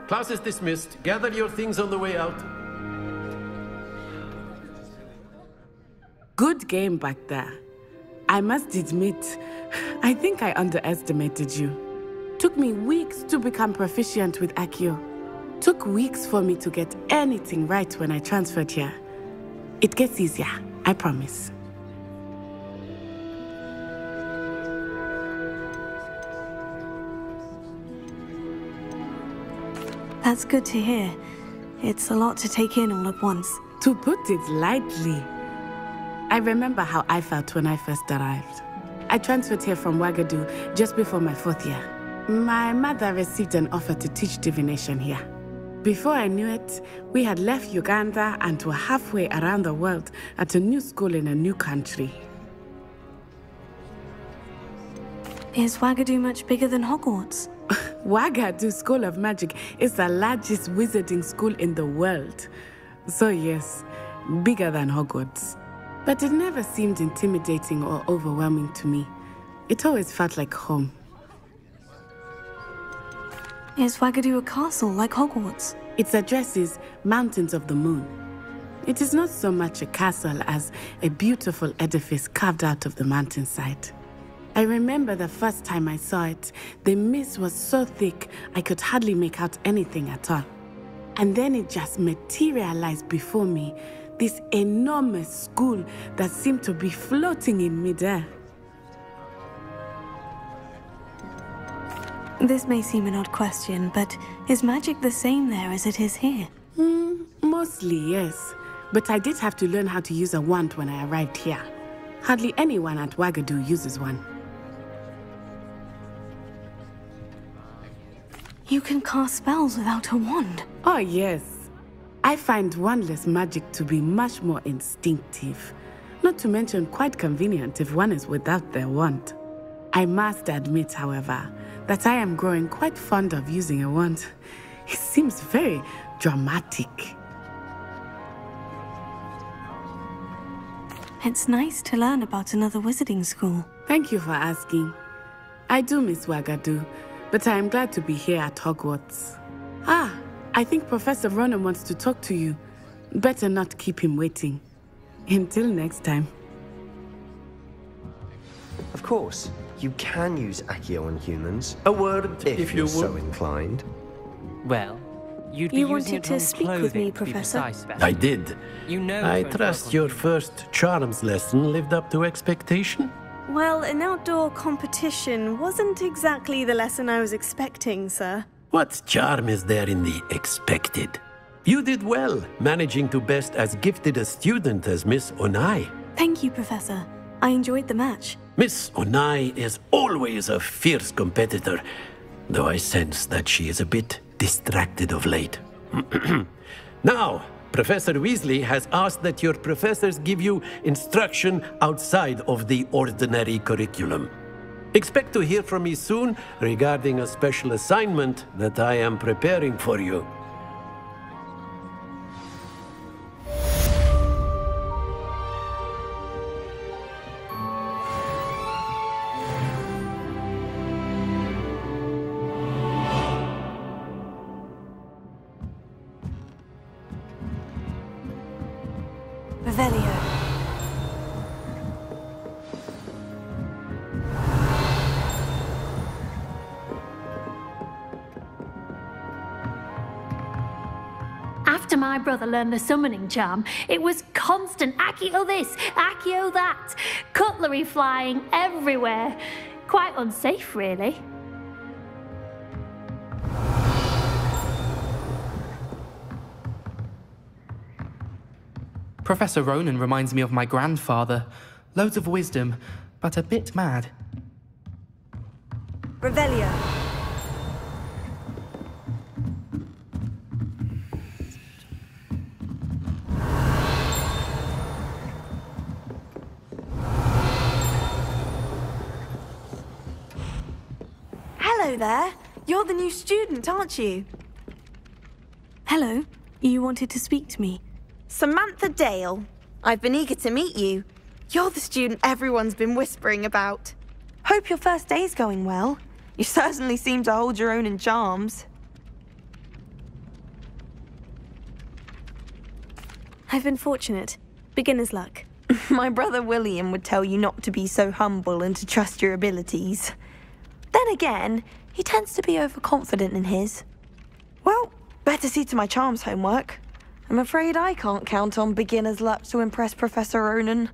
Class is dismissed. Gather your things on the way out. Good game back there. I must admit, I think I underestimated you. Took me weeks to become proficient with Accio. Took weeks for me to get anything right when I transferred here. It gets easier, I promise. That's good to hear. It's a lot to take in all at once. To put it lightly, I remember how I felt when I first arrived. I transferred here from Ouagadougou just before my 4th year. My mother received an offer to teach divination here. Before I knew it, we had left Uganda and were halfway around the world at a new school in a new country. Is Ouagadougou much bigger than Hogwarts? Ouagadougou School of Magic is the largest wizarding school in the world. So yes, bigger than Hogwarts. But it never seemed intimidating or overwhelming to me. It always felt like home. Is Ouagadougou a castle like Hogwarts? Its address is Mountains of the Moon. It is not so much a castle as a beautiful edifice carved out of the mountainside. I remember the first time I saw it, the mist was so thick I could hardly make out anything at all. And then it just materialized before me, this enormous school that seemed to be floating in midair. This may seem an odd question, but is magic the same there as it is here? Mostly, yes. But I did have to learn how to use a wand when I arrived here. Hardly anyone at Ouagadougou uses one. You can cast spells without a wand? Oh, yes. I find wandless magic to be much more instinctive. Not to mention quite convenient if one is without their wand. I must admit, however, that I am growing quite fond of using a wand. It seems very dramatic. It's nice to learn about another wizarding school. Thank you for asking. I do miss Ouagadougou, but I am glad to be here at Hogwarts. I think Professor Ronan wants to talk to you. Better not keep him waiting. Until next time. Of course, you can use Accio on humans. A word, if you're so would. inclined. Well, you'd be You using wanted it to on speak with clothing, me, to be Professor? precise, Beth. I did. You know I it won't trust work on your you. first charms lesson lived up to expectation. Well, an outdoor competition wasn't exactly the lesson I was expecting, sir. What charm is there in the expected? You did well, managing to best as gifted a student as Miss Onai. Thank you, Professor. I enjoyed the match. Miss Onai is always a fierce competitor, though I sense that she is a bit distracted of late. Now, Professor Weasley has asked that your professors give you instruction outside of the ordinary curriculum. Expect to hear from me soon regarding a special assignment that I am preparing for you. Revelio. After my brother learned the summoning charm, it was constant Accio this, Accio that, cutlery flying everywhere. Quite unsafe, really. Professor Ronan reminds me of my grandfather. Loads of wisdom, but a bit mad. Revelio. Hello there. You're the new student, aren't you? Hello. You wanted to speak to me? Samantha Dale. I've been eager to meet you. You're the student everyone's been whispering about. Hope your first day's going well. You certainly seem to hold your own in charms. I've been fortunate. Beginner's luck. My brother William would tell you not to be so humble and to trust your abilities. Then again, he tends to be overconfident in his. Well, better see to my charms homework. I'm afraid I can't count on beginner's luck to impress Professor Ronan.